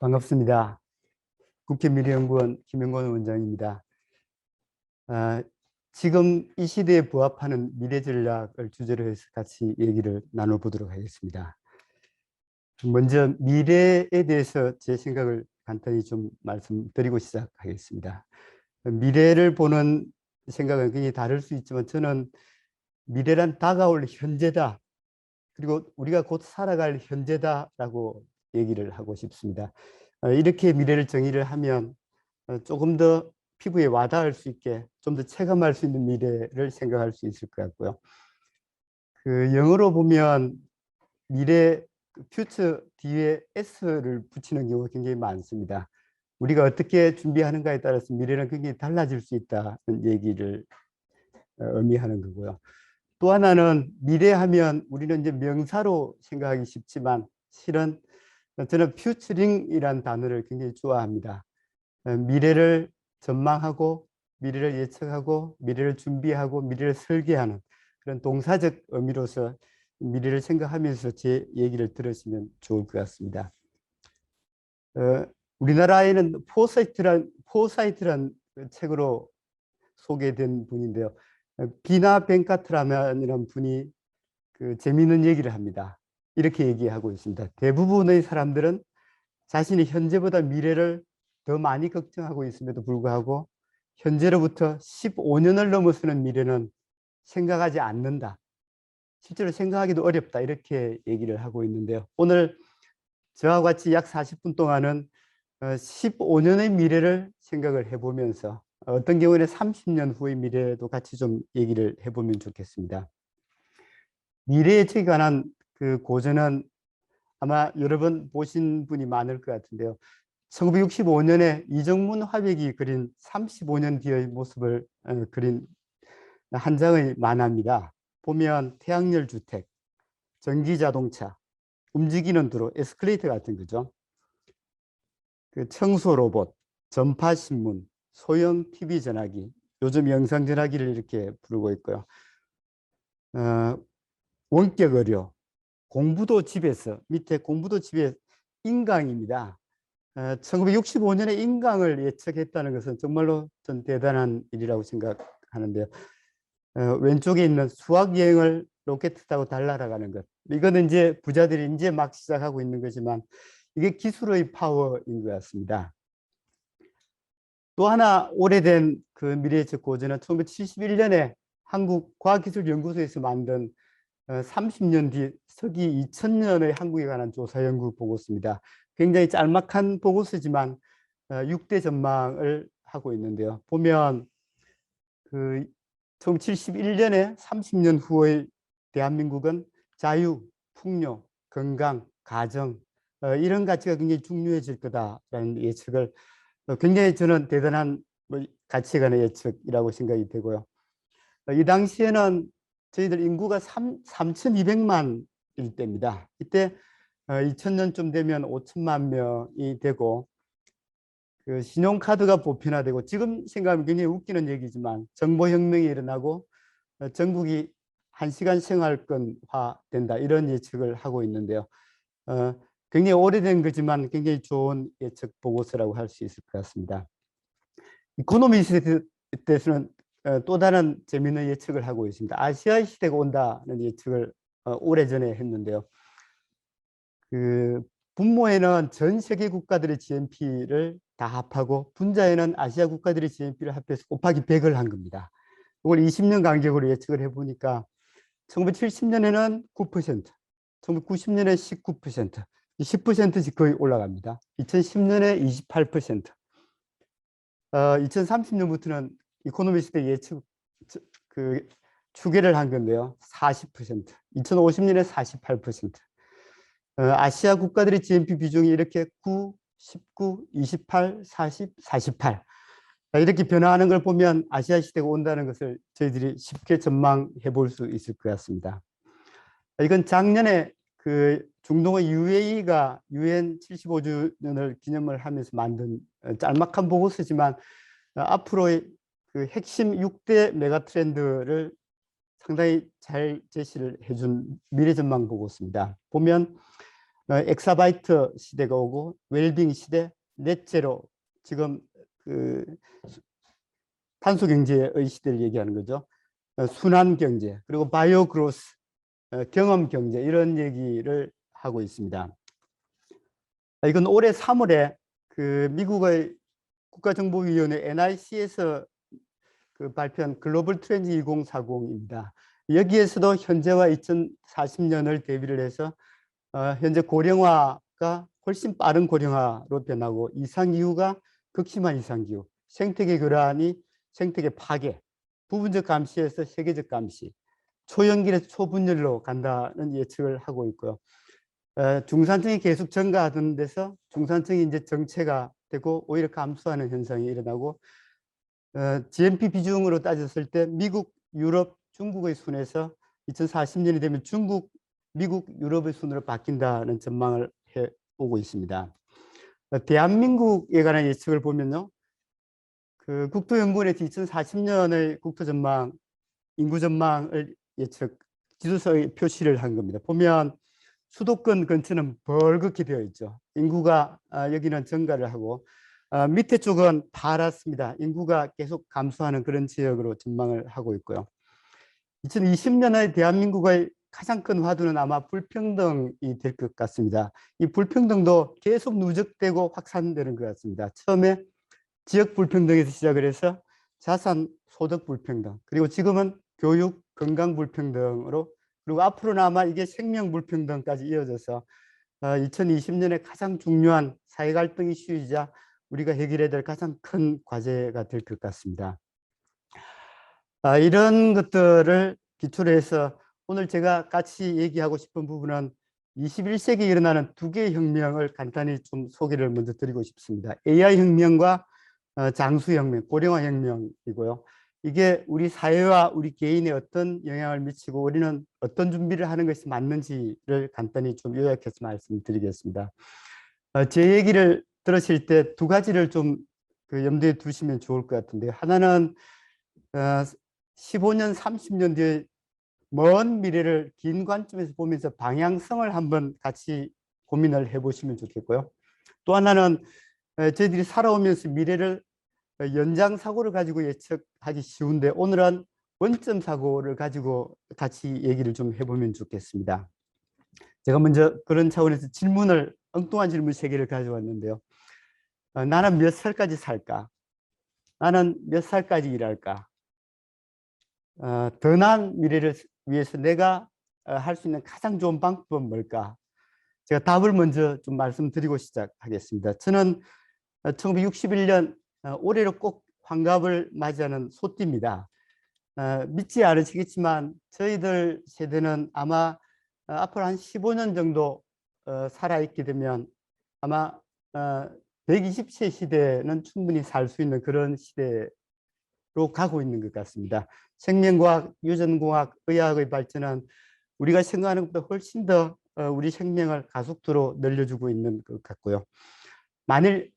반갑습니다. 국회미래연구원 김영건 원장입니다. 지금 이 시대에 부합하는 미래 전략을 주제로 해서 같이 얘기를 나눠보도록 하겠습니다. 먼저 미래에 대해서 제 생각을 간단히 좀 말씀드리고 시작하겠습니다. 미래를 보는 생각은 굉장히 다를 수 있지만 저는 미래란 다가올 현재다. 그리고 우리가 곧 살아갈 현재다라고 얘기를 하고 싶습니다. 이렇게 미래를 정의를 하면 조금 더 피부에 와닿을 수 있게 좀 더 체감할 수 있는 미래를 생각할 수 있을 것 같고요. 그 영어로 보면 미래 future 뒤에 s를 붙이는 경우가 굉장히 많습니다. 우리가 어떻게 준비하는가에 따라서 미래는 굉장히 달라질 수 있다는 얘기를 의미하는 거고요. 또 하나는 미래하면 우리는 이제 명사로 생각하기 쉽지만 실은 저는 퓨처링이라는 단어를 굉장히 좋아합니다. 미래를 전망하고 미래를 예측하고 미래를 준비하고 미래를 설계하는 그런 동사적 의미로서 미래를 생각하면서 제 얘기를 들으시면 좋을 것 같습니다. 우리나라에는 포사이트란 책으로 소개된 분인데요. 비나 벤카트라만이라는 분이 그 재미있는 얘기를 합니다. 이렇게 얘기하고 있습니다. 대부분의 사람들은 자신이 현재보다 미래를 더 많이 걱정하고 있음에도 불구하고 현재로부터 15년을 넘어서는 미래는 생각하지 않는다. 실제로 생각하기도 어렵다. 이렇게 얘기를 하고 있는데요. 오늘 저와 같이 약 40분 동안은 15년의 미래를 생각을 해보면서 어떤 경우에는 30년 후의 미래도 같이 좀 얘기를 해보면 좋겠습니다. 미래 예측에 관한 그 고전은 아마 여러 번 보신 분이 많을 것 같은데요. 1965년에 이정문 화백이 그린 35년 뒤의 모습을 그린 한 장의 만화입니다. 보면 태양열 주택, 전기 자동차, 움직이는 도로, 에스컬레이터 같은 거죠. 그 청소 로봇, 전파 신문, 소형 TV 전화기, 요즘 영상 전화기를 이렇게 부르고 있고요. 원격 의료, 공부도 집에서, 밑에 공부도 집에 인강입니다. 1965년에 인강을 예측했다는 것은 정말로 전 대단한 일이라고 생각하는데요. 왼쪽에 있는 수학 여행을 로켓 타고 달날아가는 것. 이거는 이제 부자들이 이제 막 시작하고 있는 거지만 이게 기술의 파워인 것 같습니다. 또 하나 오래된 그 미래 예측 고전은 1971년에 한국과학기술연구소에서 만든 30년 뒤 서기 2000년의 한국에 관한 조사 연구 보고서입니다. 굉장히 짤막한 보고서지만 6대 전망을 하고 있는데요. 보면 그 1971년에 30년 후의 대한민국은 자유, 풍요, 건강, 가정 이런 가치가 굉장히 중요해질 거다라는 예측을 굉장히 저는 대단한 가치관의 예측이라고 생각이 되고요. 이 당시에는 저희들 인구가 3,200만일 때입니다. 이때 2000년쯤 되면 5천만 명이 되고 그 신용카드가 보편화되고 지금 생각하면 굉장히 웃기는 얘기지만 정보혁명이 일어나고 전국이 1시간 생활권화 된다 이런 예측을 하고 있는데요. 굉장히 오래된 거지만 굉장히 좋은 예측 보고서라고 할 수 있을 것 같습니다. 이코노미스트에서는 또 다른 재미있는 예측을 하고 있습니다. 아시아 시대가 온다는 예측을 오래전에 했는데요. 그 분모에는 전 세계 국가들의 GNP를 다 합하고 분자에는 아시아 국가들의 GNP를 합해서 곱하기 100을 한 겁니다. 이걸 20년 간격으로 예측을 해보니까 1970년에는 9%, 1990년에 19%, 10%씩 거의 올라갑니다. 2010년에 28%, 2030년부터는 이코노미스트 예측 그 추계를 한 건데요. 40%, 2050년에 48%. 아시아 국가들의 GNP 비중이 이렇게 9, 19, 28, 40, 48 이렇게 변화하는 걸 보면 아시아 시대가 온다는 것을 저희들이 쉽게 전망해 볼 수 있을 것 같습니다. 이건 작년에 그 중동의 UAE가 UN 75주년을 기념을 하면서 만든 짤막한 보고서지만 앞으로의 그 핵심 6대 메가 트렌드를 상당히 잘 제시를 해준 미래 전망 보고서입니다. 보면 엑사바이트 시대가 오고 웰빙 시대, 넷제로, 지금 그 탄소 경제의 시대를 얘기하는 거죠. 순환 경제, 그리고 바이오 그로스, 경험 경제, 이런 얘기를 하고 있습니다. 이건 올해 3월에 그 미국의 국가정보위원회 NIC에서 그 발표한 글로벌 트렌드 2040입니다. 여기에서도 현재와 2040년을 대비를 해서 현재 고령화가 훨씬 빠른 고령화로 변하고, 이상기후가 극심한 이상기후, 생태계 교란이 생태계 파괴, 부분적 감시에서 세계적 감시, 초연길에서 초분열로 간다는 예측을 하고 있고요. 중산층이 계속 증가하던 데서 중산층이 이제 정체가 되고 오히려 감소하는 현상이 일어나고, GNP 비중으로 따졌을 때 미국, 유럽, 중국의 순에서 2040년이 되면 중국, 미국, 유럽의 순으로 바뀐다는 전망을 해오고 있습니다. 대한민국에 관한 예측을 보면요, 그 국토연구원에서 2040년의 국토전망, 인구전망을 예측 지도서에 표시를 한 겁니다. 보면 수도권 근처는 벌겋게 되어 있죠. 인구가 여기는 증가를 하고, 밑에 쪽은 파랗습니다. 인구가 계속 감소하는 그런 지역으로 전망을 하고 있고요. 2020년의 대한민국의 가장 큰 화두는 아마 불평등이 될 것 같습니다. 이 불평등도 계속 누적되고 확산되는 것 같습니다. 처음에 지역 불평등에서 시작을 해서 자산, 소득 불평등, 그리고 지금은 교육, 건강 불평등으로, 그리고 앞으로는 아마 이게 생명 불평등까지 이어져서 2020년에 가장 중요한 사회 갈등 이슈이자 우리가 해결해야 될 가장 큰 과제가 될 것 같습니다. 이런 것들을 기초로 해서 오늘 제가 같이 얘기하고 싶은 부분은 21세기에 일어나는 두 개의 혁명을 간단히 좀 소개를 먼저 드리고 싶습니다. AI 혁명과 장수혁명, 고령화혁명이고요. 이게 우리 사회와 우리 개인에 어떤 영향을 미치고 우리는 어떤 준비를 하는 것이 맞는지를 간단히 좀 요약해서 말씀드리겠습니다. 제 얘기를 들으실 때 두 가지를 좀 그 염두에 두시면 좋을 것 같은데요. 하나는 15년, 30년 뒤에 먼 미래를 긴 관점에서 보면서 방향성을 한번 같이 고민을 해보시면 좋겠고요. 또 하나는 저희들이 살아오면서 미래를 연장 사고를 가지고 예측하기 쉬운데, 오늘은 원점 사고를 가지고 같이 얘기를 좀 해보면 좋겠습니다. 제가 먼저 그런 차원에서 엉뚱한 질문 3개를 가져왔는데요. 나는 몇 살까지 살까? 나는 몇 살까지 일할까? 더 나은 미래를 위해서 내가 할 수 있는 가장 좋은 방법은 뭘까? 제가 답을 먼저 좀 말씀드리고 시작하겠습니다. 저는 1961년 올해로 꼭 환갑을 맞이하는 소띠입니다. 믿지 않으시겠지만 저희들 세대는 아마 앞으로 한 15년 정도 살아있게 되면 아마 120세 시대는 충분히 살 수 있는 그런 시대로 가고 있는 것 같습니다. 생명과학, 유전공학, 의학의 발전은 우리가 생각하는 것보다 훨씬 더 우리 생명을 가속도로 늘려주고 있는 것 같고요. 만일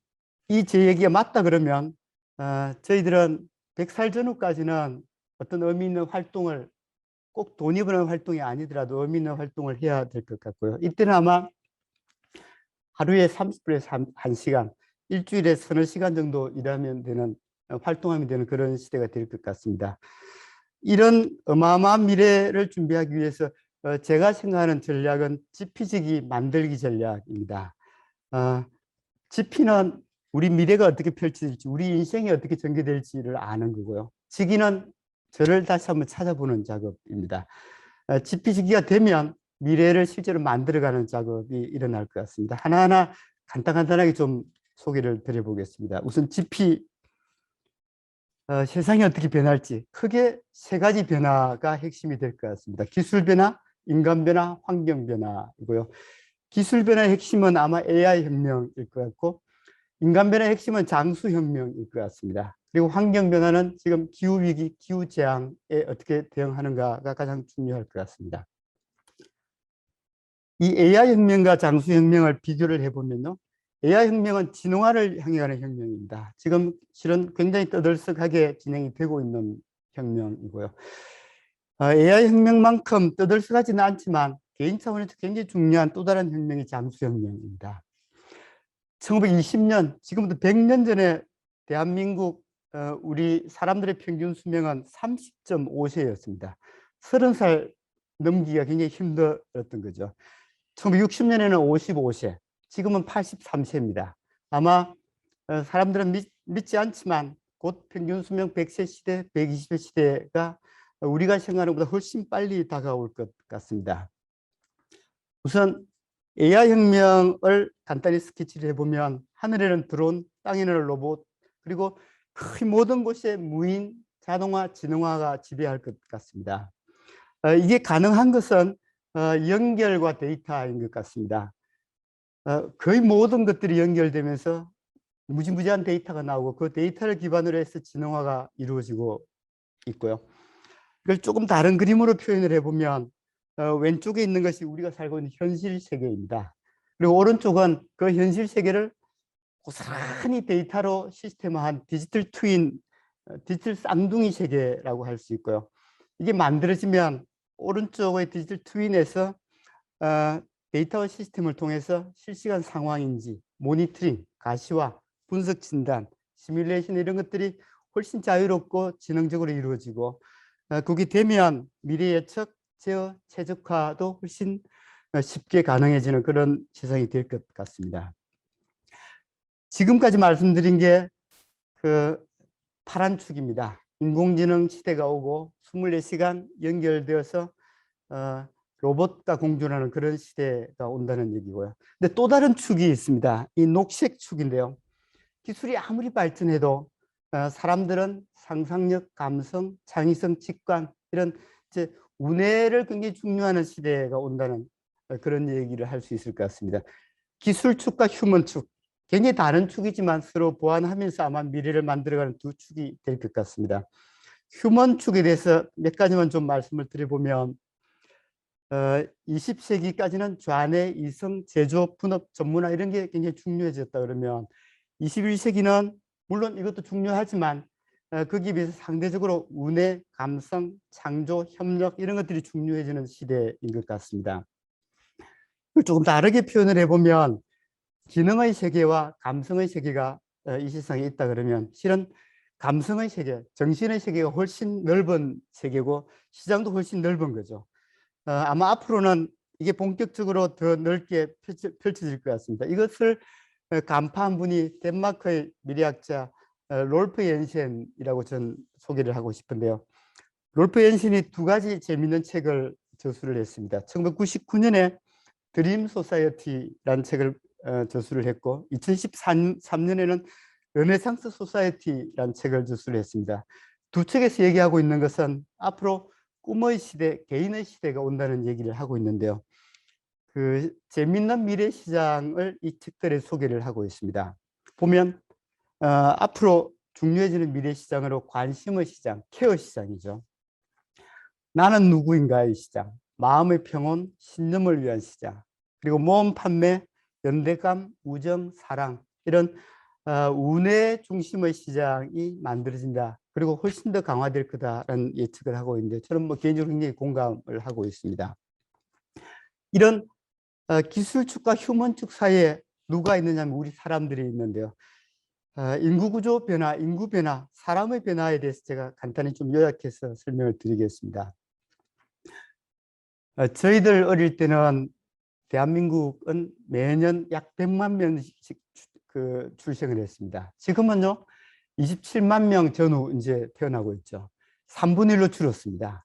이 제 얘기가 맞다 그러면 저희들은 100살 전후까지는 어떤 의미 있는 활동을, 꼭 돈이 버는 활동이 아니더라도 의미 있는 활동을 해야 될 것 같고요. 이때는 아마 하루에 30분에서 1시간, 일주일에 서너 시간 정도 일하면 되는, 활동하면 되는 그런 시대가 될 것 같습니다. 이런 어마어마한 미래를 준비하기 위해서 제가 생각하는 전략은 지피지기 만들기 전략입니다. 지피는 우리 미래가 어떻게 펼쳐질지, 우리 인생이 어떻게 전개될지를 아는 거고요. 지기는 저를 다시 한번 찾아보는 작업입니다. 지피지기가 되면 미래를 실제로 만들어가는 작업이 일어날 것 같습니다. 하나하나 간단하게 좀 소개를 드려보겠습니다. 우선 지피, 세상이 어떻게 변할지 크게 3가지 변화가 핵심이 될 것 같습니다. 기술 변화, 인간 변화, 환경 변화이고요. 기술 변화의 핵심은 아마 AI 혁명일 것 같고, 인간 변화의 핵심은 장수 혁명일 것 같습니다. 그리고 환경 변화는 지금 기후 위기, 기후 재앙에 어떻게 대응하는가가 가장 중요할 것 같습니다. 이 AI 혁명과 장수 혁명을 비교를 해보면요, AI 혁명은 진화를 향해 가는 혁명입니다. 지금 실은 굉장히 떠들썩하게 진행이 되고 있는 혁명이고요. AI 혁명만큼 떠들썩하지는 않지만 개인 차원에서 굉장히 중요한 또 다른 혁명이 잠수혁명입니다. 1920년, 지금부터 100년 전에 대한민국 우리 사람들의 평균 수명은 30.5세였습니다. 30살 넘기가 굉장히 힘들었던 거죠. 1960년에는 55세, 지금은 83세입니다. 아마 사람들은 믿지 않지만 곧 평균 수명 100세 시대, 120세 시대가 우리가 생각하는 것보다 훨씬 빨리 다가올 것 같습니다. 우선 AI 혁명을 간단히 스케치를 해보면 하늘에는 드론, 땅에는 로봇, 그리고 거의 모든 곳에 무인, 자동화, 지능화가 지배할 것 같습니다. 이게 가능한 것은 연결과 데이터인 것 같습니다. 거의 모든 것들이 연결되면서 무지무지한 데이터가 나오고 그 데이터를 기반으로 해서 지능화가 이루어지고 있고요. 이걸 조금 다른 그림으로 표현을 해보면 왼쪽에 있는 것이 우리가 살고 있는 현실 세계입니다. 그리고 오른쪽은 그 현실 세계를 고스란히 데이터로 시스템화한 디지털 트윈, 디지털 쌍둥이 세계라고 할 수 있고요. 이게 만들어지면 오른쪽의 디지털 트윈에서 데이터와 시스템을 통해서 실시간 상황인지 모니터링, 가시화, 분석 진단, 시뮬레이션 이런 것들이 훨씬 자유롭고 지능적으로 이루어지고 그게 되면 미래 예측, 제어, 최적화도 훨씬 쉽게 가능해지는 그런 세상이 될 것 같습니다. 지금까지 말씀드린 게 그 파란 축입니다. 인공지능 시대가 오고 24시간 연결되어서 로봇과 공존하는 그런 시대가 온다는 얘기고요. 근데 또 다른 축이 있습니다. 이 녹색 축인데요. 기술이 아무리 발전해도 사람들은 상상력, 감성, 창의성, 직관 이런 이제 우뇌를 굉장히 중요하는 시대가 온다는 그런 얘기를 할 수 있을 것 같습니다. 기술 축과 휴먼 축, 굉장히 다른 축이지만 서로 보완하면서 아마 미래를 만들어가는 두 축이 될 것 같습니다. 휴먼 축에 대해서 몇 가지만 좀 말씀을 드려보면 20세기까지는 좌뇌, 이성, 제조, 분업, 전문화 이런 게 굉장히 중요해졌다 그러면 21세기는 물론 이것도 중요하지만 거기에 비해서 상대적으로 우뇌, 감성, 창조, 협력 이런 것들이 중요해지는 시대인 것 같습니다. 조금 다르게 표현을 해보면 기능의 세계와 감성의 세계가 이 세상에 있다 그러면 실은 감성의 세계, 정신의 세계가 훨씬 넓은 세계고 시장도 훨씬 넓은 거죠. 아마 앞으로는 이게 본격적으로 더 넓게 펼쳐질 것 같습니다. 이것을 간파한 분이 덴마크의 미래학자 롤프 옌센이라고 저는 소개를 하고 싶은데요. 롤프 옌센이 두 가지 재미있는 책을 저술을 했습니다. 1999년에 드림 소사이어티라는 책을 저술을 했고 2013년에는 르네상스 소사이어티라는 책을 저술을 했습니다. 두 책에서 얘기하고 있는 것은 앞으로 꿈의 시대, 개인의 시대가 온다는 얘기를 하고 있는데요. 그 재미있는 미래 시장을 이 책들에 소개를 하고 있습니다. 보면 앞으로 중요해지는 미래 시장으로 관심의 시장, 케어 시장이죠. 나는 누구인가의 시장, 마음의 평온, 신념을 위한 시장, 그리고 모험 판매, 연대감, 우정, 사랑 이런 운의 중심의 시장이 만들어진다. 그리고 훨씬 더 강화될 거다라는 예측을 하고 있는데 저는 뭐 개인적으로 굉장히 공감을 하고 있습니다. 이런 기술축과 휴먼축 사이에 누가 있느냐면 우리 사람들이 있는데요. 인구구조 변화, 인구 변화, 사람의 변화에 대해서 제가 간단히 좀 요약해서 설명을 드리겠습니다. 저희들 어릴 때는 대한민국은 매년 약 100만 명씩 출생을 했습니다. 지금은요 27만 명 전후 이제 태어나고 있죠. 3분의 1로 줄었습니다.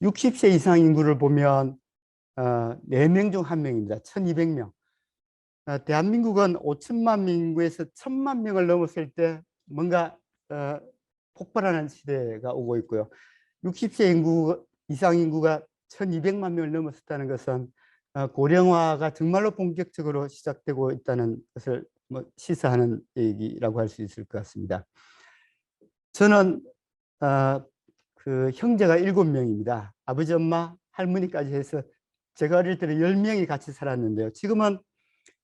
60세 이상 인구를 보면 4명 중 1명입니다. 1200명. 대한민국은 5천만 명 인구에서 1000만 명을 넘었을 때 뭔가 폭발하는 시대가 오고 있고요. 60세 인구 이상 인구가 1200만 명을 넘었다는 것은 고령화가 정말로 본격적으로 시작되고 있다는 것을 뭐 시사하는 얘기라고 할 수 있을 것 같습니다. 저는 그 형제가 7명입니다. 아버지, 엄마, 할머니까지 해서 제가 어릴 때는 10명이 같이 살았는데요. 지금은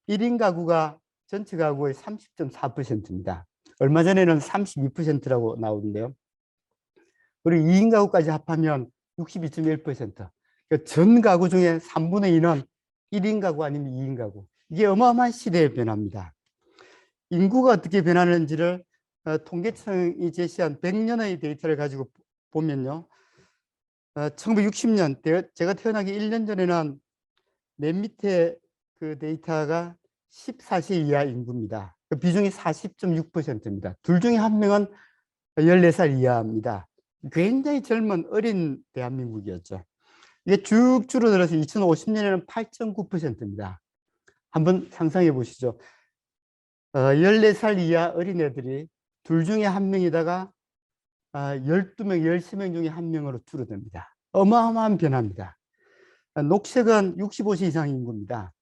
1인 가구가 전체 가구의 30.4%입니다. 얼마 전에는 32%라고 나오는데요. 그리고 2인 가구까지 합하면 62.1%. 그 전 가구 중에 3분의 2는 1인 가구 아니면 2인 가구. 이게 어마어마한 시대의 변화입니다. 인구가 어떻게 변하는지를 통계청이 제시한 100년의 데이터를 가지고 보면요. 1960년 제가 태어나기 1년 전에는 맨 밑에 그 데이터가 14세 이하 인구입니다. 그 비중이 40.6%입니다. 둘 중에 한 명은 14살 이하입니다. 굉장히 젊은 어린 대한민국이었죠. 이게 쭉 줄어들어서 2050년에는 8.9%입니다. 한번 상상해 보시죠. 14살 이하 어린애들이 둘 중에 한 명이다가 12명, 13명 중에 한 명으로 줄어듭니다. 어마어마한 변화입니다. 녹색은 65세 이상 인구입니다.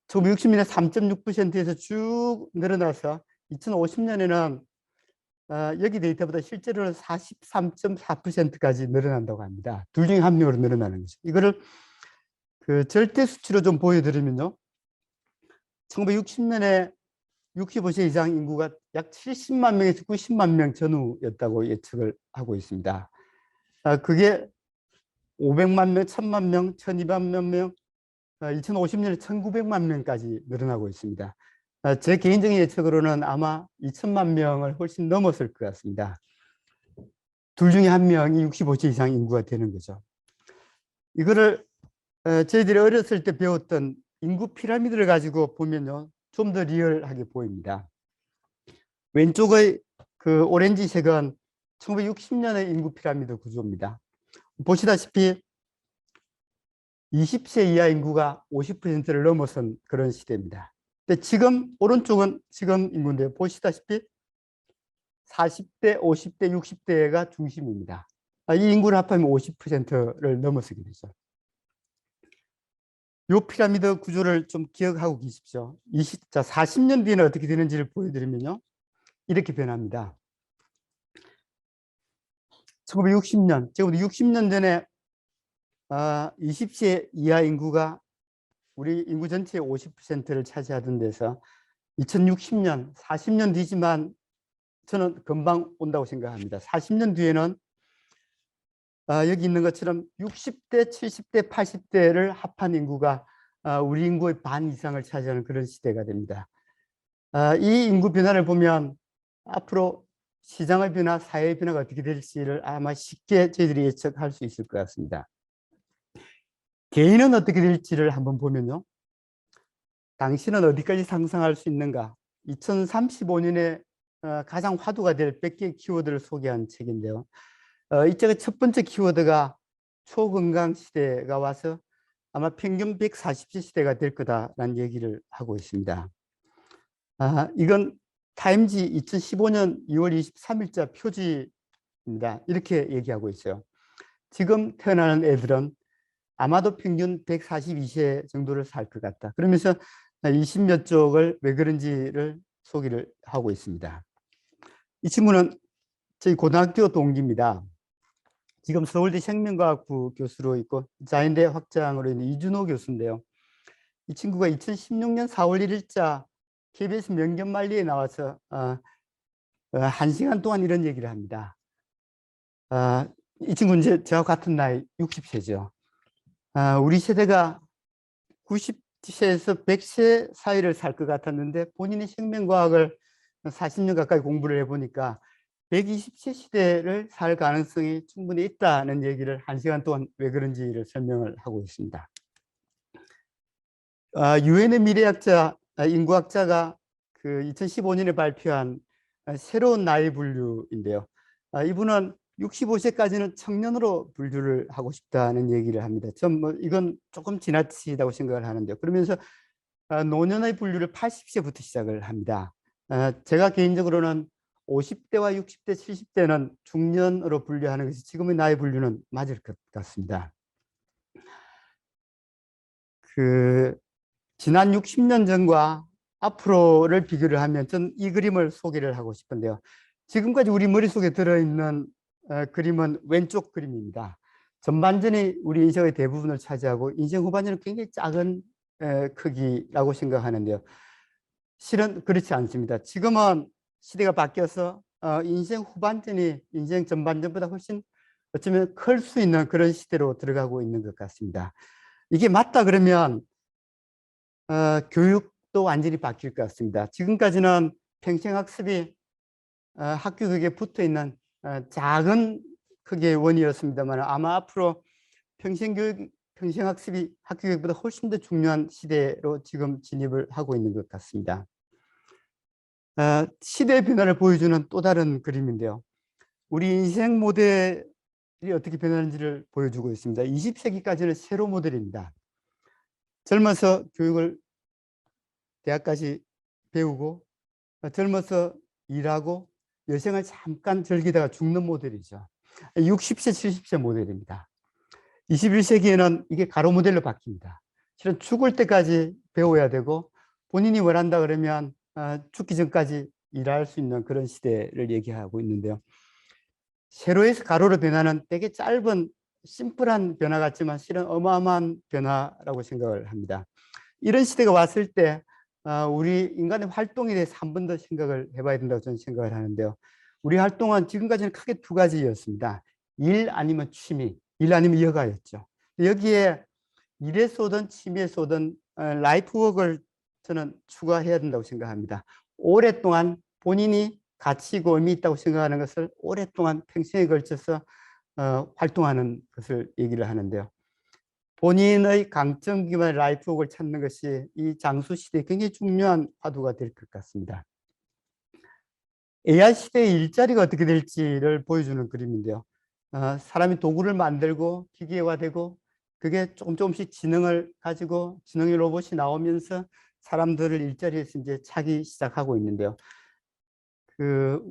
1960년에 3.6%에서 쭉 늘어나서 2050년에는 여기 데이터보다 실제로는 43.4%까지 늘어난다고 합니다. 둘 중에 한 명으로 늘어나는 거죠. 이거를 그 절대 수치로 좀 보여드리면요. 1960년에 65세 이상 인구가 약 70만 명에서 90만 명 전후였다고 예측을 하고 있습니다. 그게 500만 명, 1000만 명, 1200만 명, 2050년에 1900만 명까지 늘어나고 있습니다. 제 개인적인 예측으로는 아마 2000만 명을 훨씬 넘었을 것 같습니다. 둘 중에 한 명이 65세 이상 인구가 되는 거죠. 이거를 저희들이 어렸을 때 배웠던 인구 피라미드를 가지고 보면요, 좀 더 리얼하게 보입니다. 왼쪽의 그 오렌지색은 1960년의 인구 피라미드 구조입니다. 보시다시피 20세 이하 인구가 50%를 넘어선 그런 시대입니다. 근데 지금 오른쪽은 지금 인구인데 보시다시피 40대, 50대, 60대가 중심입니다. 이 인구를 합하면 50%를 넘어서게 되죠. 이 피라미드 구조를 좀 기억하고 계십시오. 40년 뒤에는 어떻게 되는지를 보여드리면요. 이렇게 변합니다. 1960년, 지금 60년 전에 20세 이하 인구가 우리 인구 전체의 50%를 차지하던 데서 2060년, 40년 뒤지만 저는 금방 온다고 생각합니다. 40년 뒤에는 여기 있는 것처럼 60대, 70대, 80대를 합한 인구가 우리 인구의 반 이상을 차지하는 그런 시대가 됩니다. 이 인구 변화를 보면 앞으로 시장의 변화, 사회의 변화가 어떻게 될지를 아마 쉽게 저희들이 예측할 수 있을 것 같습니다. 개인은 어떻게 될지를 한번 보면요. 당신은 어디까지 상상할 수 있는가? 2035년에 가장 화두가 될 100개의 키워드를 소개한 책인데요. 이 책의 첫 번째 키워드가 초건강 시대가 와서 아마 평균 140세 시대가 될 거다라는 얘기를 하고 있습니다. 이건 타임지 2015년 2월 23일자 표지입니다. 이렇게 얘기하고 있어요. 지금 태어나는 애들은 아마도 평균 142세 정도를 살 것 같다. 그러면서 20몇 쪽을 왜 그런지를 소개를 하고 있습니다. 이 친구는 저희 고등학교 동기입니다. 지금 서울대 생명과학부 교수로 있고 자연대 학장으로 있는 이준호 교수인데요. 이 친구가 2016년 4월 1일자 KBS 명견말리에 나와서 1시간 동안 이런 얘기를 합니다. 이 친구는 이제 저와 같은 나이 60세죠. 우리 세대가 90세에서 100세 사이를 살 것 같았는데 본인이 생명과학을 40년 가까이 공부를 해보니까 120세 시대를 살 가능성이 충분히 있다는 얘기를 1시간 동안 왜 그런지를 설명을 하고 있습니다. 유엔의 미래학자, 인구학자가 그 2015년에 발표한 새로운 나이 분류인데요. 이분은 65세까지는 청년으로 분류를 하고 싶다는 얘기를 합니다. 전 뭐 이건 조금 지나치다고 생각을 하는데요. 그러면서 노년의 분류를 80세부터 시작을 합니다. 제가 개인적으로는 50대와 60대, 70대는 중년으로 분류하는 것이 지금의 나이 분류는 맞을 것 같습니다. 지난 60년 전과 앞으로를 비교를 하면 전 이 그림을 소개를 하고 싶은데요. 지금까지 우리 머릿속에 들어있는 그림은 왼쪽 그림입니다. 전반전이 우리 인생의 대부분을 차지하고 인생 후반전은 굉장히 작은 크기라고 생각하는데요. 실은 그렇지 않습니다. 지금은 시대가 바뀌어서 인생 후반전이 인생 전반전보다 훨씬 어쩌면 클 수 있는 그런 시대로 들어가고 있는 것 같습니다. 이게 맞다 그러면 교육도 완전히 바뀔 것 같습니다. 지금까지는 평생학습이 학교 격에 붙어 있는 작은 크기의 원이었습니다만 아마 앞으로 평생교육, 평생학습이 학교 교육보다 훨씬 더 중요한 시대로 지금 진입을 하고 있는 것 같습니다. 시대의 변화를 보여주는 또 다른 그림인데요. 우리 인생 모델이 어떻게 변하는지를 보여주고 있습니다. 20세기까지는 세로 모델입니다. 젊어서 교육을 대학까지 배우고 젊어서 일하고 여생을 잠깐 즐기다가 죽는 모델이죠. 60세, 70세 모델입니다. 21세기에는 이게 가로 모델로 바뀝니다. 실은 죽을 때까지 배워야 되고 본인이 원한다 그러면 죽기 전까지 일할 수 있는 그런 시대를 얘기하고 있는데요. 세로에서 가로로 변화는 되게 짧은 심플한 변화 같지만 실은 어마어마한 변화라고 생각을 합니다. 이런 시대가 왔을 때 우리 인간의 활동에 대해서 한 번 더 생각을 해봐야 된다고 저는 생각을 하는데요. 우리 활동은 지금까지는 크게 두 가지였습니다. 일 아니면 취미, 일 아니면 여가였죠. 여기에 일에서 오든 취미에서 오든 라이프워크를 저는 추가해야 된다고 생각합니다. 오랫동안 본인이 가치 있고 의미 있다고 생각하는 것을 오랫동안 평생에 걸쳐서 활동하는 것을 얘기를 하는데요. 본인의 강점 기반의 라이프워크를 찾는 것이 이 장수 시대에 굉장히 중요한 화두가 될 것 같습니다. AI 시대의 일자리가 어떻게 될지를 보여주는 그림인데요. 사람이 도구를 만들고 기계화되고 그게 조금씩 지능을 가지고 지능의 로봇이 나오면서 사람들을 일자리에서 이제 차기 시작하고 있는데요. 그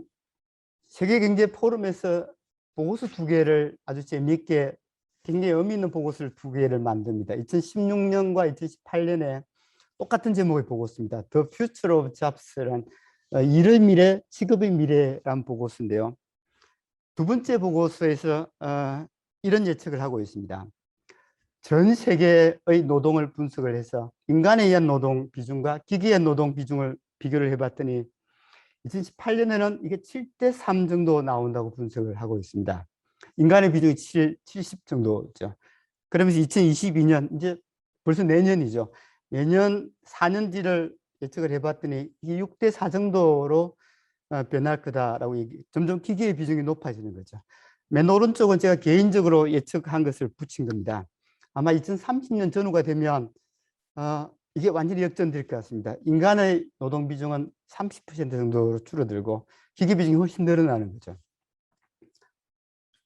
세계경제 포럼에서 보고서 두 개를 아주 재미있게 굉장히 의미 있는 보고서를 두 개를 만듭니다. 2016년과 2018년에 똑같은 제목의 보고서입니다. The Future of Jobs란 일의 미래, 직업의 미래란 보고서인데요. 두 번째 보고서에서 이런 예측을 하고 있습니다. 전 세계의 노동을 분석을 해서 인간에 의한 노동 비중과 기계에 의한 노동 비중을 비교를 해봤더니 2018년에는 이게 7대3 정도 나온다고 분석을 하고 있습니다. 인간의 비중이 70 정도죠. 그러면서 2022년, 이제 벌써 내년이죠. 내년 4년지를 예측을 해봤더니 이게 6대4 정도로 변할 거다라고 점점 기계의 비중이 높아지는 거죠. 맨 오른쪽은 제가 개인적으로 예측한 것을 붙인 겁니다. 아마 2030년 전후가 되면 이게 완전히 역전될 것 같습니다. 인간의 노동 비중은 30% 정도로 줄어들고 기계 비중이 훨씬 늘어나는 거죠.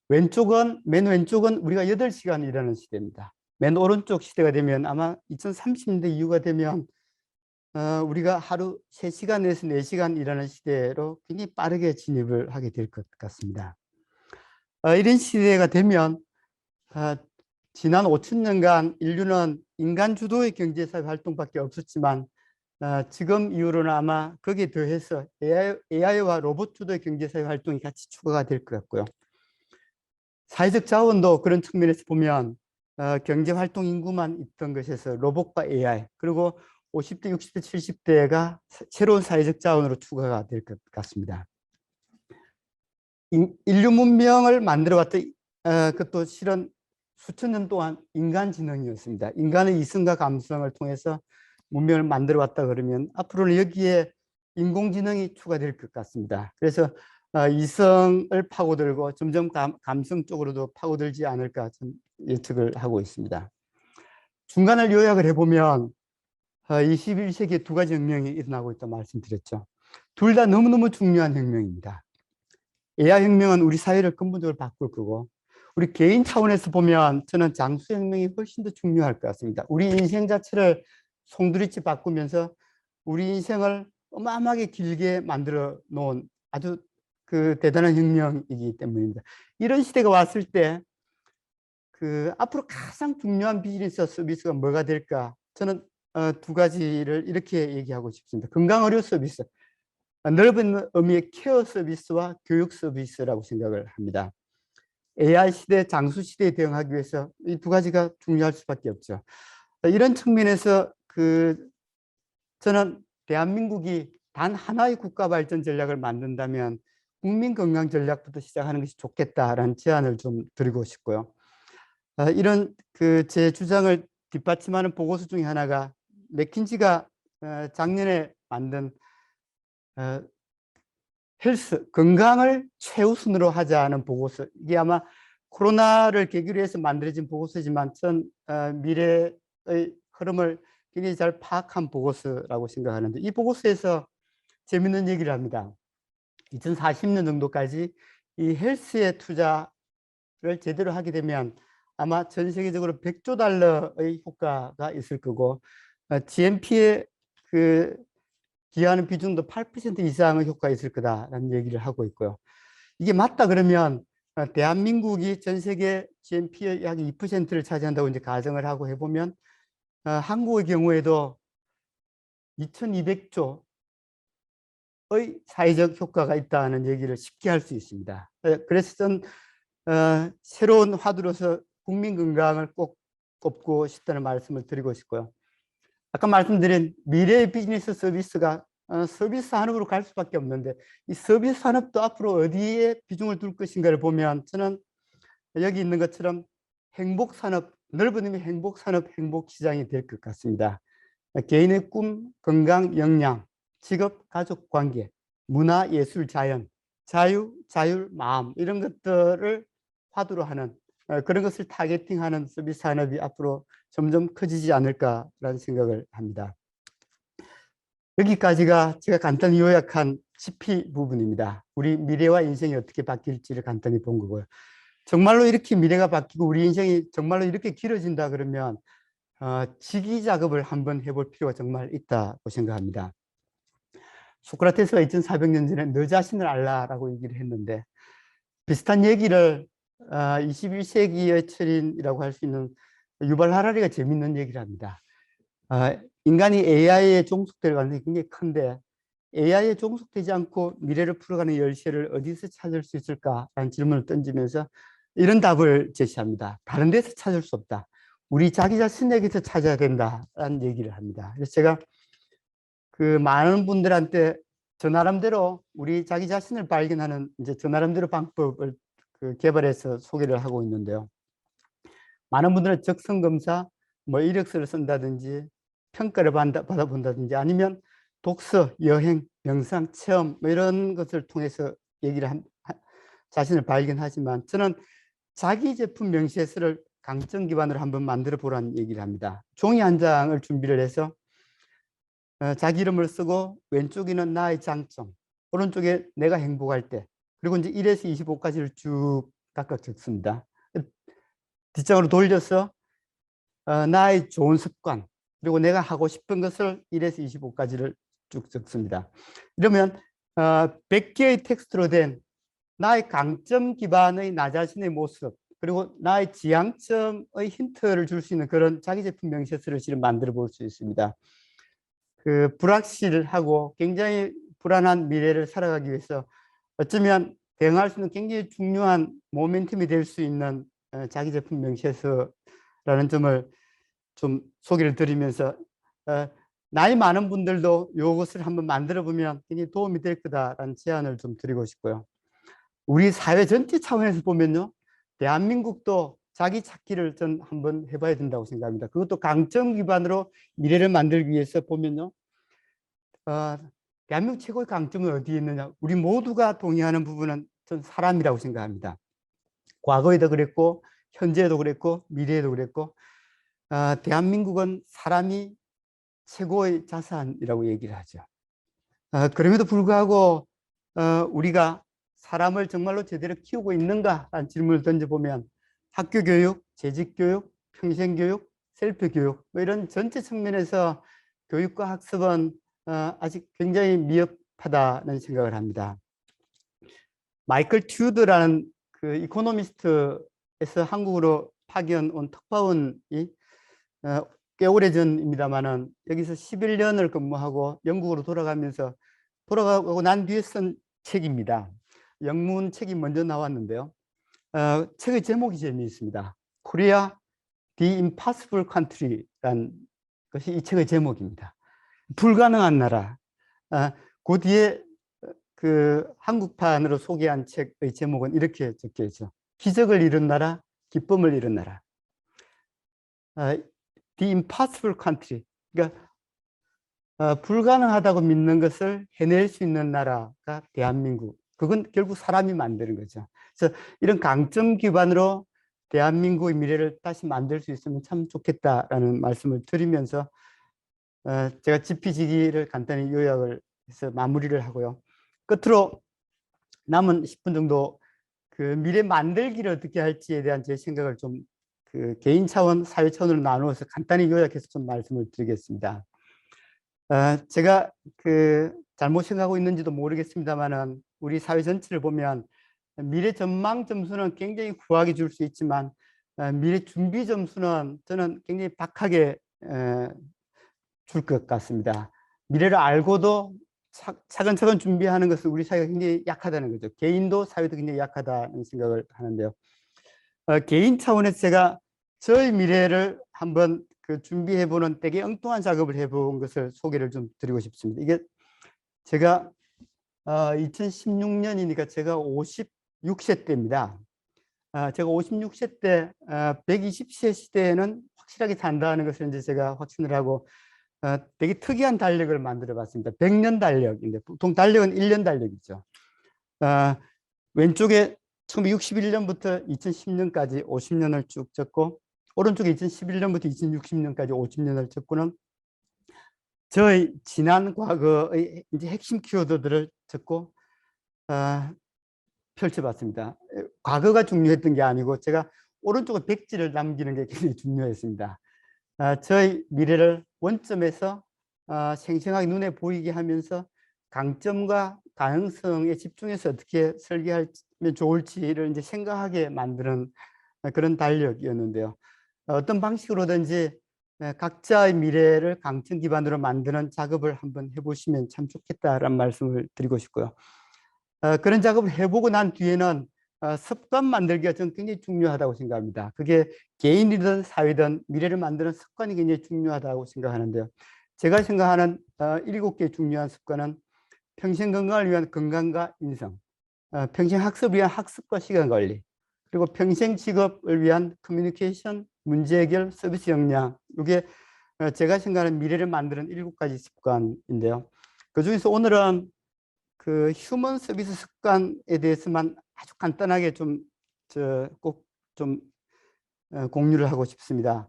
맨 왼쪽은 우리가 8시간 일하는 시대입니다. 맨 오른쪽 시대가 되면 아마 2030년대 이후가 되면 우리가 하루 3시간에서 4시간 일하는 시대로 굉장히 빠르게 진입을 하게 될 것 같습니다. 이런 시대가 되면 지난 5천년간 인류는 인간 주도의 경제사회 활동밖에 없었지만 지금 이후로는 아마 거기에 더해서 AI와 로봇 주도의 경제사회 활동이 같이 추가가 될 것 같고요. 사회적 자원도 그런 측면에서 보면 경제활동 인구만 있던 것에서 로봇과 AI 그리고 50대, 60대, 70대가 새로운 사회적 자원으로 추가가 될 것 같습니다. 인류 문명을 만들어왔던 그것도 실은 수천 년 동안 인간지능이었습니다. 인간의 이성과 감성을 통해서 문명을 만들어왔다 그러면 앞으로는 여기에 인공지능이 추가될 것 같습니다. 그래서 이성을 파고들고 점점 감성 쪽으로도 파고들지 않을까 예측을 하고 있습니다. 중간을 요약을 해보면 21세기에 두 가지 혁명이 일어나고 있다고 말씀드렸죠. 둘 다 너무너무 중요한 혁명입니다. AI 혁명은 우리 사회를 근본적으로 바꿀 거고 우리 개인 차원에서 보면 저는 장수혁명이 훨씬 더 중요할 것 같습니다. 우리 인생 자체를 송두리째 바꾸면서 우리 인생을 어마어마하게 길게 만들어 놓은 아주 그 대단한 혁명이기 때문입니다. 이런 시대가 왔을 때 앞으로 가장 중요한 비즈니스 서비스가 뭐가 될까? 저는 두 가지를 이렇게 얘기하고 싶습니다. 건강의료 서비스, 넓은 의미의 케어 서비스와 교육 서비스라고 생각을 합니다. AI 시대, 장수 시대에 대응하기 위해서 이 두 가지가 중요할 수밖에 없죠. 이런 측면에서 저는 대한민국이 단 하나의 국가 발전 전략을 만든다면 국민 건강 전략부터 시작하는 것이 좋겠다라는 제안을 좀 드리고 싶고요. 이런 제 주장을 뒷받침하는 보고서 중에 하나가 맥킨지가 작년에 만든 헬스, 건강을 최우선으로 하자는 보고서. 이게 아마 코로나를 계기로 해서 만들어진 보고서지만 전 미래의 흐름을 굉장히 잘 파악한 보고서라고 생각하는데, 이 보고서에서 재밌는 얘기를 합니다. 2040년 정도까지 이 헬스에 투자를 제대로 하게 되면 아마 전 세계적으로 100조 달러의 효과가 있을 거고, GNP에 기여하는 비중도 8% 이상의 효과가 있을 거다라는 얘기를 하고 있고요. 이게 맞다 그러면 대한민국이 전 세계 GNP의 약 2%를 차지한다고 이제 가정을 하고 해보면 한국의 경우에도 2200조의 사회적 효과가 있다는 얘기를 쉽게 할 수 있습니다. 그래서 전 새로운 화두로서 국민 건강을 꼭 꼽고 싶다는 말씀을 드리고 싶고요. 아까 말씀드린 미래의 비즈니스 서비스가 서비스 산업으로 갈 수밖에 없는데, 이 서비스 산업도 앞으로 어디에 비중을 둘 것인가를 보면 저는 여기 있는 것처럼 행복 산업, 넓은 의미 행복 산업, 행복 시장이 될 것 같습니다. 개인의 꿈, 건강, 역량, 직업, 가족 관계, 문화, 예술, 자연, 자유, 자율, 마음, 이런 것들을 화두로 하는 그런 것을 타겟팅하는 서비스 산업이 앞으로 점점 커지지 않을까라는 생각을 합니다. 여기까지가 제가 간단히 요약한 GP 부분입니다. 우리 미래와 인생이 어떻게 바뀔지를 간단히 본 거고요. 정말로 이렇게 미래가 바뀌고 우리 인생이 정말로 이렇게 길어진다 그러면 직위 작업을 한번 해볼 필요가 정말 있다고 생각합니다. 소크라테스가 2400년 전에 너 자신을 알라라고 얘기를 했는데, 비슷한 얘기를 21세기의 철인이라고 할 수 있는 유발 하라리가 재밌는 얘기를 합니다. 인간이 AI에 종속될 가능성이 굉장히 큰데, AI에 종속되지 않고 미래를 풀어가는 열쇠를 어디서 찾을 수 있을까라는 질문을 던지면서 이런 답을 제시합니다. 다른 데서 찾을 수 없다. 우리 자기 자신에게서 찾아야 된다라는 얘기를 합니다. 그래서 제가 많은 분들한테 저 나름대로 우리 자기 자신을 발견하는 이제 저 나름대로 방법을 개발해서 소개를 하고 있는데요. 많은 분들은 적성검사, 뭐 이력서를 쓴다든지 평가를 받아본다든지 아니면 독서, 여행, 명상, 체험 뭐 이런 것을 통해서 얘기를 자신을 발견하지만, 저는 자기 제품 명시서를 강점 기반으로 한번 만들어 보라는 얘기를 합니다. 종이 한 장을 준비를 해서 자기 이름을 쓰고 왼쪽에는 나의 장점, 오른쪽에 내가 행복할 때, 그리고 이제 1에서 25까지를 쭉 각각 적습니다. 뒷장으로 돌려서 나의 좋은 습관, 그리고 내가 하고 싶은 것을 1에서 25까지를 쭉 적습니다. 이러면 100개의 텍스트로 된 나의 강점 기반의 나 자신의 모습, 그리고 나의 지향점의 힌트를 줄 수 있는 그런 자기 제품 명세서를 실은 만들어 볼 수 있습니다. 불확실하고 굉장히 불안한 미래를 살아가기 위해서 어쩌면 대응할 수 있는 굉장히 중요한 모멘텀이 될 수 있는 자기 제품 명세서라는 점을 좀 소개를 드리면서 나이 많은 분들도 이것을 한번 만들어 보면 굉장히 도움이 될 거다라는 제안을 좀 드리고 싶고요. 우리 사회 전체 차원에서 보면요, 대한민국도 자기 찾기를 전 한번 해봐야 된다고 생각합니다. 그것도 강점 기반으로 미래를 만들기 위해서 보면요, 대한민국 최고의 강점은 어디에 있느냐? 우리 모두가 동의하는 부분은 전 사람이라고 생각합니다. 과거에도 그랬고 현재에도 그랬고 미래에도 그랬고, 대한민국은 사람이 최고의 자산이라고 얘기를 하죠. 그럼에도 불구하고 우리가 사람을 정말로 제대로 키우고 있는가라는 질문을 던져보면 학교 교육, 재직 교육, 평생 교육, 셀프 교육 뭐 이런 전체 측면에서 교육과 학습은 아직 굉장히 미흡하다는 생각을 합니다. 마이클 튜드라는 이코노미스트에서 한국으로 파견 온 특파원이 꽤 오래전입니다만은 여기서 11년을 근무하고 영국으로 돌아가고 난 뒤에 쓴 책입니다. 영문 책이 먼저 나왔는데요. 책의 제목이 재미있습니다. Korea, the Impossible Country라는 것이 이 책의 제목입니다. 불가능한 나라. 그 뒤에 그 한국판으로 소개한 책의 제목은 이렇게 적혀 있죠. 기적을 이룬 나라, 기쁨을 이룬 나라. The Impossible Country. 그러니까 불가능하다고 믿는 것을 해낼 수 있는 나라가 대한민국. 그건 결국 사람이 만드는 거죠. 그래서 이런 강점 기반으로 대한민국의 미래를 다시 만들 수 있으면 참 좋겠다라는 말씀을 드리면서 제가 지피지기를 간단히 요약을 해서 마무리를 하고요. 끝으로 남은 10분 정도 그 미래 만들기를 어떻게 할지에 대한 제 생각을 좀 그 개인 차원, 사회 차원으로 나누어서 간단히 요약해서 좀 말씀을 드리겠습니다. 제가 그 잘못 생각하고 있는지도 모르겠습니다만은 우리 사회 전체를 보면 미래 전망 점수는 굉장히 후하게 줄 수 있지만 미래 준비 점수는 저는 굉장히 박하게 줄 것 같습니다. 미래를 알고도 차근차근 준비하는 것은 우리 사회가 굉장히 약하다는 거죠. 개인도 사회도 굉장히 약하다는 생각을 하는데요. 개인 차원에서 제가 저의 미래를 한번 그 준비해보는 되게 엉뚱한 작업을 해본 것을 소개를 좀 드리고 싶습니다. 이게 제가 2016년이니까 제가 56세 때입니다. 제가 56세 때 120세 시대에는 확실하게 산다는 것을 이제 제가 확신을 하고 되게 특이한 달력을 만들어 봤습니다. 100년 달력인데 보통 달력은 1년 달력이죠. 왼쪽에 1961년부터 2010년까지 50년을 쭉 적고 오른쪽에 2011년부터 2060년까지 50년을 적고는 저의 지난 과거의 이제 핵심 키워드들을 적고 펼쳐봤습니다. 과거가 중요했던 게 아니고 제가 오른쪽에 백지를 남기는 게 굉장히 중요했습니다. 저의 미래를 원점에서 생생하게 눈에 보이게 하면서 강점과 가능성에 집중해서 어떻게 설계하면 좋을지를 이제 생각하게 만드는 그런 달력이었는데요. 어떤 방식으로든지 각자의 미래를 강점 기반으로 만드는 작업을 한번 해보시면 참 좋겠다라는 말씀을 드리고 싶고요. 그런 작업을 해보고 난 뒤에는 습관 만들기가 저는 굉장히 중요하다고 생각합니다. 그게 개인이든 사회든 미래를 만드는 습관이 굉장히 중요하다고 생각하는데요. 제가 생각하는 7개 중요한 습관은 평생 건강을 위한 건강과 인성, 평생 학습을 위한 학습과 시간 관리, 그리고 평생 직업을 위한 커뮤니케이션, 문제 해결, 서비스 역량. 이게 제가 생각하는 미래를 만드는 7가지 습관인데요. 그중에서 오늘은 그 휴먼 서비스 습관에 대해서만 아주 간단하게 꼭 좀 공유를 하고 싶습니다.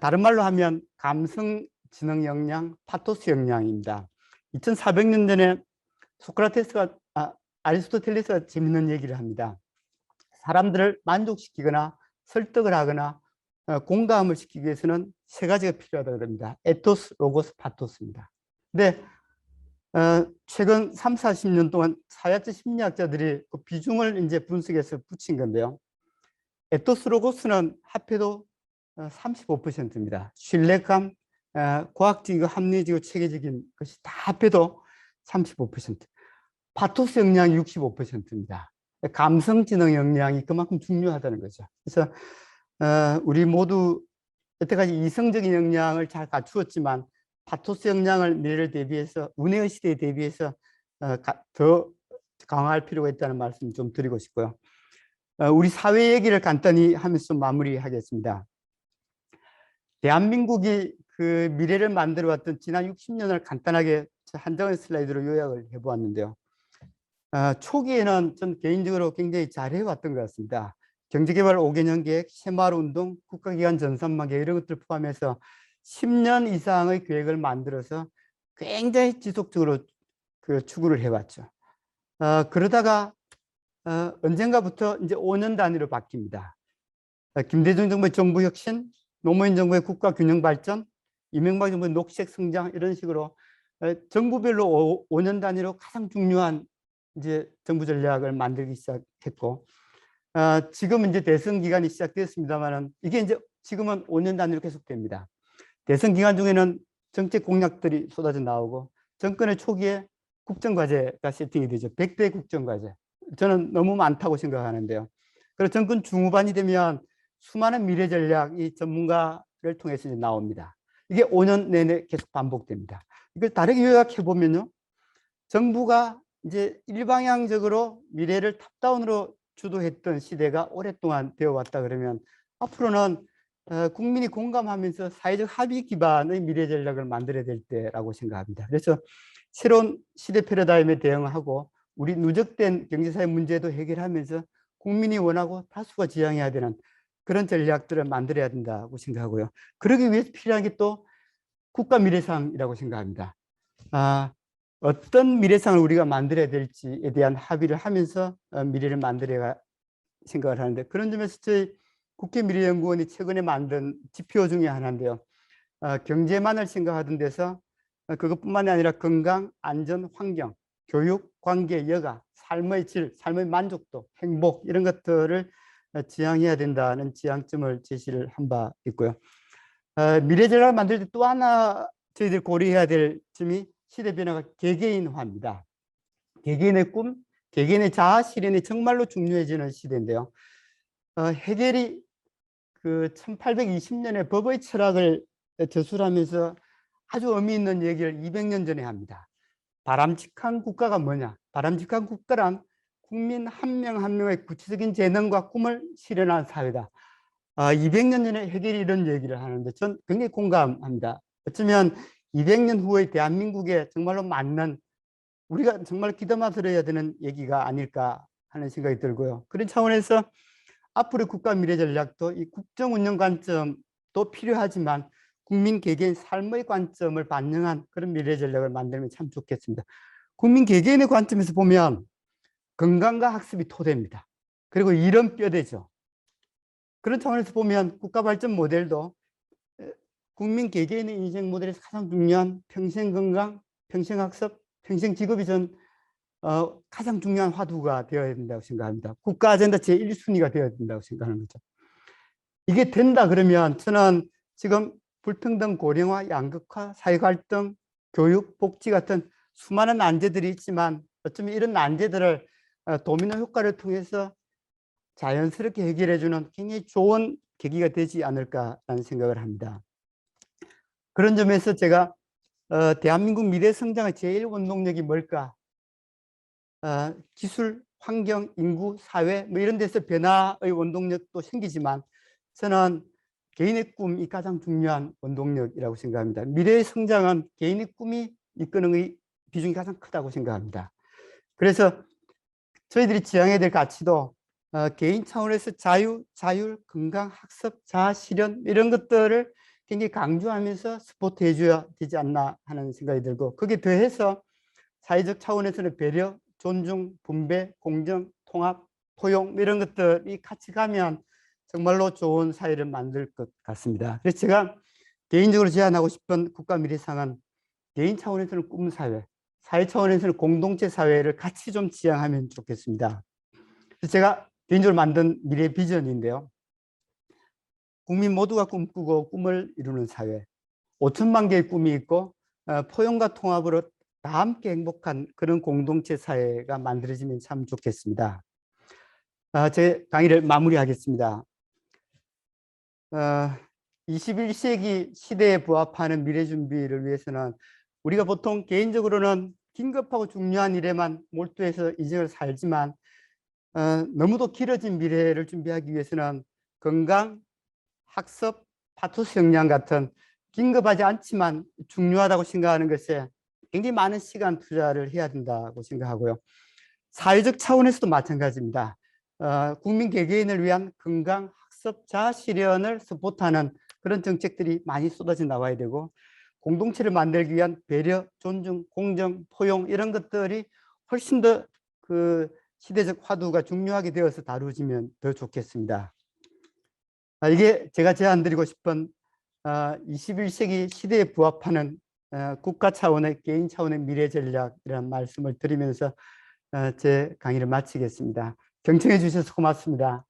다른 말로 하면 감성 지능 역량, 파토스 역량입니다. 2400년 전에 아리스토텔레스가 재밌는 얘기를 합니다. 사람들을 만족시키거나 설득을 하거나 공감을 시키기 위해서는 3가지가 필요하다고 합니다. 에토스, 로고스, 파토스입니다. 근데 최근 3, 40년 동안 사회학자 심리학자들이 그 비중을 이제 분석해서 붙인 건데요. 에토스, 로고스는 합해도 35%입니다. 신뢰감, 과학적이고 합리적이고 체계적인 것이 다 합해도 35%. 파토스 역량이 65%입니다. 감성지능 역량이 그만큼 중요하다는 거죠. 그래서 우리 모두 여태까지 이성적인 역량을 잘 갖추었지만 파토스 역량을 미래를 대비해서 은혜의 시대에 대비해서 더 강화할 필요가 있다는 말씀 좀 드리고 싶고요. 우리 사회 얘기를 간단히 하면서 마무리하겠습니다. 대한민국이 그 미래를 만들어 왔던 지난 60년을 간단하게 한 장의 슬라이드로 요약을 해보았는데요. 초기에는 전 개인적으로 굉장히 잘해왔던 것 같습니다. 경제개발 5개년 계획, 새마을운동, 국가기관 전산망 계획 이런 것들을 포함해서 10년 이상의 계획을 만들어서 굉장히 지속적으로 그 추구를 해왔죠. 그러다가 언젠가부터 이제 5년 단위로 바뀝니다. 김대중 정부의 정부혁신, 노무현 정부의 국가균형발전, 이명박 정부의 녹색성장 이런 식으로 정부별로 5년 단위로 가장 중요한 이제 정부 전략을 만들기 시작했고 지금 이제 대선 기간이 시작되었습니다만은 이게 이제 지금은 5년 단위로 계속됩니다. 대선 기간 중에는 정책 공약들이 쏟아져 나오고 정권의 초기에 국정과제가 세팅이 되죠. 100대 국정과제. 저는 너무 많다고 생각하는데요. 그리고 정권 중후반이 되면 수많은 미래 전략이 전문가를 통해서 나옵니다. 이게 5년 내내 계속 반복됩니다. 이걸 다르게 요약해 보면요. 정부가 이제 일방향적으로 미래를 탑다운으로 주도했던 시대가 오랫동안 되어 왔다 그러면 앞으로는 국민이 공감하면서 사회적 합의 기반의 미래 전략을 만들어야 될 때라고 생각합니다. 그래서 새로운 시대 패러다임에 대응하고 우리 누적된 경제사회 문제도 해결하면서 국민이 원하고 다수가 지향해야 되는 그런 전략들을 만들어야 된다고 생각하고요. 그러기 위해서 필요한 게 또 국가 미래상이라고 생각합니다. 어떤 미래상을 우리가 만들어야 될지에 대한 합의를 하면서 미래를 만들어야 생각을 하는데, 그런 점에서 저희 국회미래연구원이 최근에 만든 지표 중에 하나인데요. 경제만을 생각하던 데서 그것뿐만이 아니라 건강, 안전, 환경, 교육, 관계, 여가, 삶의 질, 삶의 만족도, 행복 이런 것들을 지향해야 된다는 지향점을 제시를 한 바 있고요. 미래 전략을 만들 때 또 하나 저희들 고려해야 될 점이 시대 변화가 개개인화입니다. 개개인의 꿈, 개개인의 자아 실현이 정말로 중요해지는 시대인데요. 해겔이 그 1820년에 법의 철학을 저술하면서 아주 의미 있는 얘기를 200년 전에 합니다. 바람직한 국가가 뭐냐? 바람직한 국가란 국민 한 명 한 명의 구체적인 재능과 꿈을 실현한 사회다. 200년 전에 해겔이 이런 얘기를 하는데 전 굉장히 공감합니다. 어쩌면 200년 후의 대한민국에 정말로 맞는, 우리가 정말 귀담아 들어야 되는 얘기가 아닐까 하는 생각이 들고요. 그런 차원에서 앞으로 국가 미래 전략도 이 국정 운영 관점도 필요하지만 국민 개개인 삶의 관점을 반영한 그런 미래 전략을 만들면 참 좋겠습니다. 국민 개개인의 관점에서 보면 건강과 학습이 토대입니다. 그리고 일은 뼈대죠. 그런 차원에서 보면 국가 발전 모델도 국민 개개인의 인생 모델에서 가장 중요한 평생 건강, 평생 학습, 평생 직업이 전 가장 중요한 화두가 되어야 된다고 생각합니다. 국가 아젠다 제1순위가 되어야 된다고 생각하는 거죠. 이게 된다 그러면 저는 지금 불평등, 고령화, 양극화, 사회갈등, 교육, 복지 같은 수많은 난제들이 있지만 어쩌면 이런 난제들을 도미노 효과를 통해서 자연스럽게 해결해주는 굉장히 좋은 계기가 되지 않을까라는 생각을 합니다. 그런 점에서 제가 대한민국 미래 성장의 제1원동력이 뭘까? 기술, 환경, 인구, 사회 뭐 이런 데서 변화의 원동력도 생기지만 저는 개인의 꿈이 가장 중요한 원동력이라고 생각합니다. 미래의 성장은 개인의 꿈이 이끄는 비중이 가장 크다고 생각합니다. 그래서 저희들이 지향해야 될 가치도 개인 차원에서 자율, 건강, 학습, 자아 실현 이런 것들을 굉장히 강조하면서 스포트해 줘야 되지 않나 하는 생각이 들고, 거기에 더해서 사회적 차원에서는 배려, 존중, 분배, 공정, 통합, 포용 이런 것들이 같이 가면 정말로 좋은 사회를 만들 것 같습니다. 그래서 제가 개인적으로 제안하고 싶은 국가 미래상은 개인 차원에서는 꿈사회, 사회 차원에서는 공동체 사회를 같이 좀 지향하면 좋겠습니다. 그래서 제가 개인적으로 만든 미래 비전인데요. 국민 모두가 꿈꾸고 꿈을 이루는 사회, 5천만 개의 꿈이 있고 포용과 통합으로 다 함께 행복한 그런 공동체 사회가 만들어지면 참 좋겠습니다. 제 강의를 마무리하겠습니다. 21세기 시대에 부합하는 미래 준비를 위해서는 우리가 보통 개인적으로는 긴급하고 중요한 일에만 몰두해서 인생을 살지만 너무도 길어진 미래를 준비하기 위해서는 건강, 학습, 파토스 역량 같은 긴급하지 않지만 중요하다고 생각하는 것에 굉장히 많은 시간 투자를 해야 된다고 생각하고요. 사회적 차원에서도 마찬가지입니다. 국민 개개인을 위한 건강, 학습, 자아 실현을 서포트하는 그런 정책들이 많이 쏟아져 나와야 되고, 공동체를 만들기 위한 배려, 존중, 공정, 포용 이런 것들이 훨씬 더 그 시대적 화두가 중요하게 되어서 다루어지면 더 좋겠습니다. 이게 제가 제안드리고 싶은 21세기 시대에 부합하는 국가 차원의 개인 차원의 미래 전략이라는 말씀을 드리면서 제 강의를 마치겠습니다. 경청해 주셔서 고맙습니다.